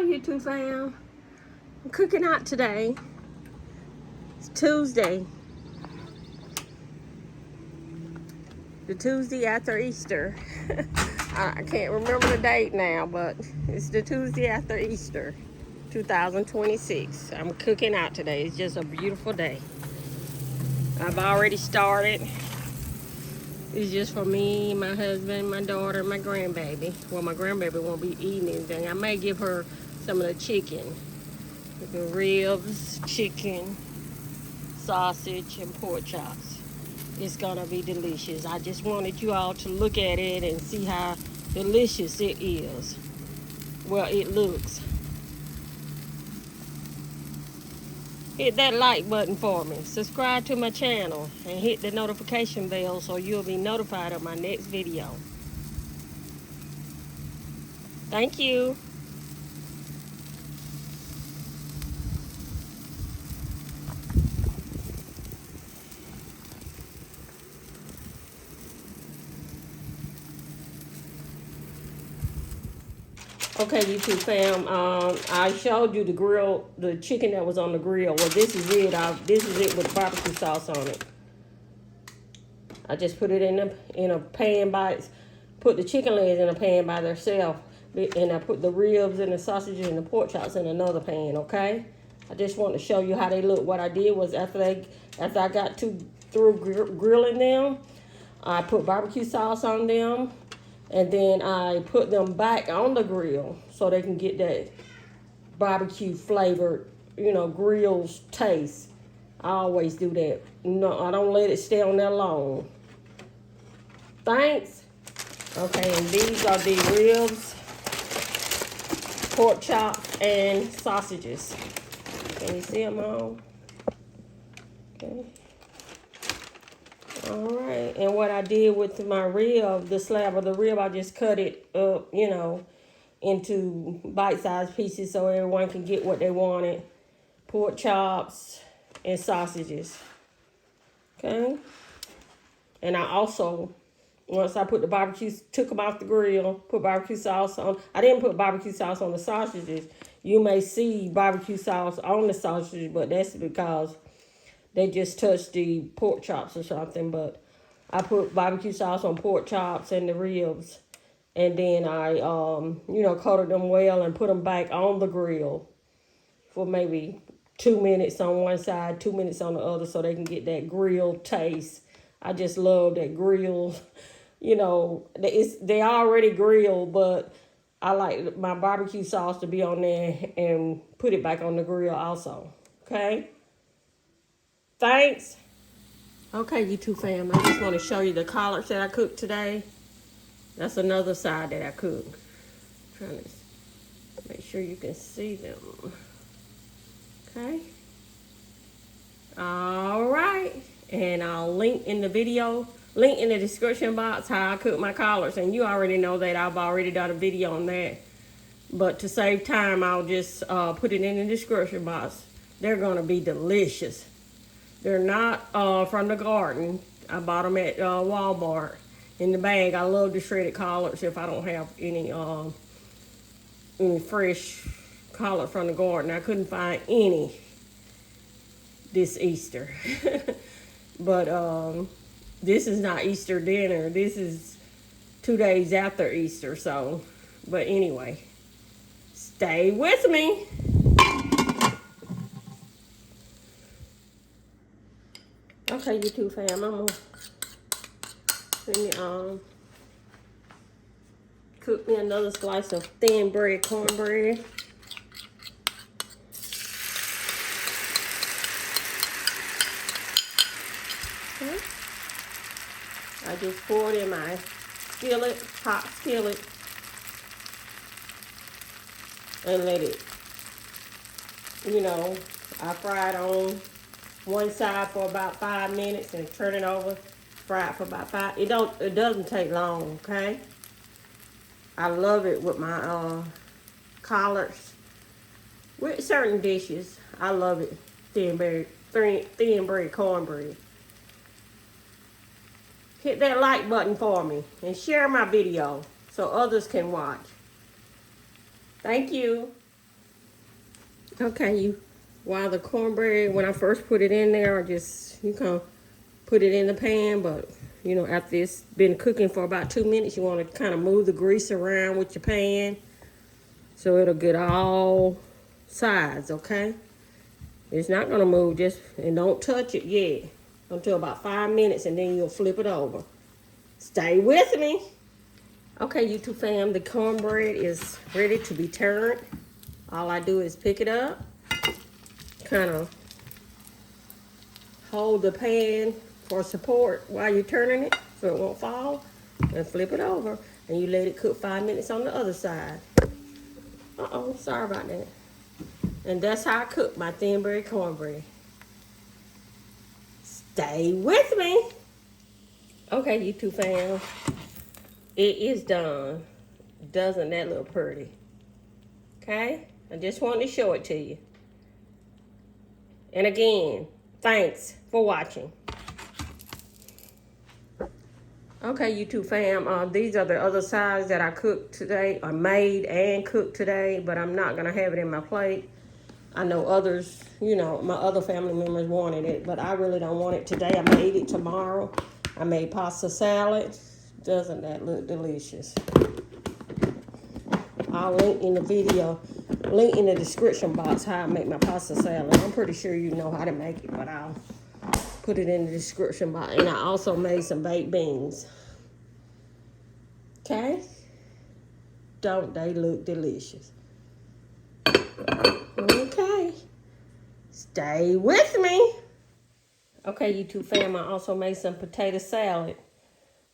YouTube fam. I'm cooking out today. It's Tuesday. The Tuesday after Easter. I can't remember the date now, but it's the Tuesday after Easter, 2026. I'm cooking out today. It's just a beautiful day. I've already started. It's just for me, my husband, my daughter, my grandbaby. Well, my grandbaby won't be eating anything. I may give her some of the chicken. The ribs, chicken, sausage, and pork chops. It's gonna be delicious. I just wanted you all to look at it and see how delicious it is. Well, it looks. Hit that like button for me. Subscribe to my channel and hit the notification bell so you'll be notified of my next video. Thank you. Okay, YouTube fam, I showed you the chicken that was on the grill. Well, this is it. This is it with barbecue sauce on it. I just put it in a pan put the chicken legs in a pan by themselves, and I put the ribs and the sausages and the pork chops in another pan. Okay, I just want to show you how they look. What I did was after I got through grilling them, I put barbecue sauce on them. And then I put them back on the grill so they can get that barbecue flavored, grill's taste. I always do that. No, I don't let it stay on there long. Thanks. Okay, and these are the ribs, pork chops, and sausages. Can you see them all? Okay. All right, and what I did with my rib, the slab of the rib, I just cut it up, into bite-sized pieces so everyone can get what they wanted. Pork chops and sausages. Okay? And I also, once I put took them off the grill, put barbecue sauce on. I didn't put barbecue sauce on the sausages. You may see barbecue sauce on the sausages, but that's because they just touched the pork chops or something. But I put barbecue sauce on pork chops and the ribs. And then I, coated them well and put them back on the grill for maybe 2 minutes on one side, 2 minutes on the other so they can get that grill taste. I just love that grill. They already grilled, but I like my barbecue sauce to be on there and put it back on the grill also. Okay? Thanks. Okay, YouTube fam, I just want to show you the collards that I cooked today. That's another side that I cooked. Trying to make sure you can see them. Okay. All right. And I'll link in the description box how I cook my collards. And you already know that I've already done a video on that. But to save time, I'll just put it in the description box. They're going to be delicious. They're not from the garden. I bought them at Walmart in the bag. I love the shredded collards if I don't have any fresh collard from the garden. I couldn't find any this Easter. But this is not Easter dinner. This is 2 days after Easter. So, but anyway, stay with me. Okay, YouTube fam, I'm gonna cook me another slice of thin bread cornbread. Okay. I just poured in my hot skillet, and let it, I fried on one side for about 5 minutes and turn it over, fry it for about 5. It doesn't take long, okay? I love it with my collards. With certain dishes, I love it. Thin bread cornbread. Hit that like button for me and share my video so others can watch. Thank you. Okay, while the cornbread, when I first put it in there, you can put it in the pan, but after it's been cooking for about 2 minutes, you want to kind of move the grease around with your pan so it'll get all sides, okay? It's not going to move, and don't touch it yet until about 5 minutes, and then you'll flip it over. Stay with me. Okay, YouTube fam, the cornbread is ready to be turned. All I do is pick it up, kind of hold the pan for support while you're turning it so it won't fall, and flip it over, and you let it cook 5 minutes on the other side. Uh-oh, sorry about that. And that's how I cook my thin bread cornbread. Stay with me. Okay, YouTube fam, it is done. Doesn't that look pretty? Okay, I just wanted to show it to you. And again, thanks for watching. Okay, YouTube fam, these are the other sides that I cooked today, or made and cooked today, but I'm not gonna have it in my plate. I know others, my other family members wanted it, but I really don't want it today. I made it tomorrow. I made pasta salad. Doesn't that look delicious? I'll link in the description box how I make my pasta salad. I'm pretty sure you know how to make it, but I'll put it in the description box. And I also made some baked beans. Okay? Don't they look delicious? Okay. Stay with me. Okay, YouTube fam, I also made some potato salad.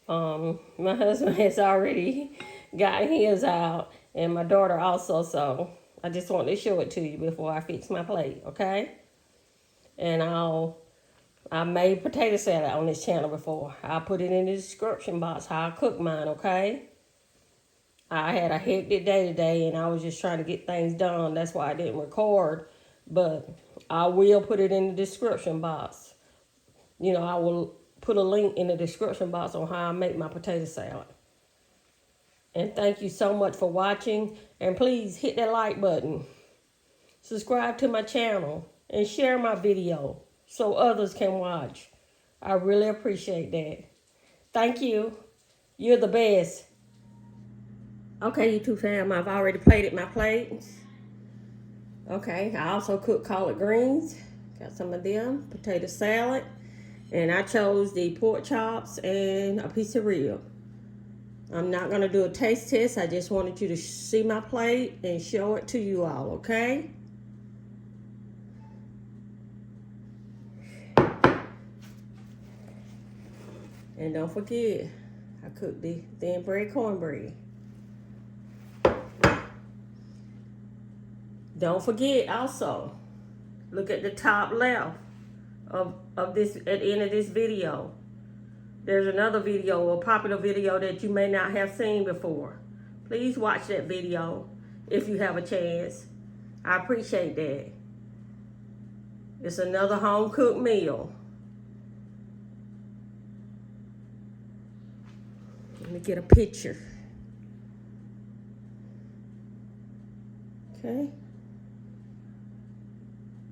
My husband has already got his out, and my daughter also, so I just wanted to show it to you before I fix my plate, okay? And I made potato salad on this channel before. I'll put it in the description box how I cook mine, okay? I had a hectic day today, and I was just trying to get things done. That's why I didn't record, but I will put it in the description box. I will put a link in the description box on how I make my potato salad. And thank you so much for watching. And please hit that like button. Subscribe to my channel and share my video so others can watch. I really appreciate that. Thank you. You're the best. Okay, YouTube fam, I've already plated my plates. Okay, I also cooked collard greens. Got some of them. Potato salad. And I chose the pork chops and a piece of rib. I'm not going to do a taste test. I just wanted you to see my plate and show it to you all, okay? And don't forget, I cooked the thin bread cornbread. Don't forget also, look at the top left of this, at the end of this video. There's another video, a popular video that you may not have seen before. Please watch that video if you have a chance. I appreciate that. It's another home-cooked meal. Let me get a picture. Okay.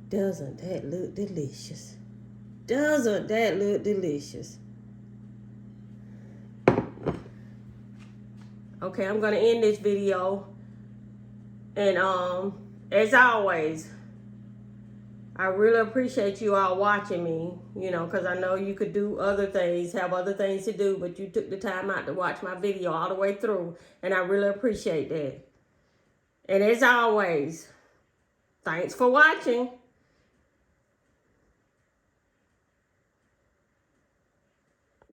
Doesn't that look delicious? Doesn't that look delicious? Okay, I'm gonna end this video. And as always, I really appreciate you all watching me, because I know you could do other things, have other things to do, but you took the time out to watch my video all the way through, and I really appreciate that. And as always, thanks for watching.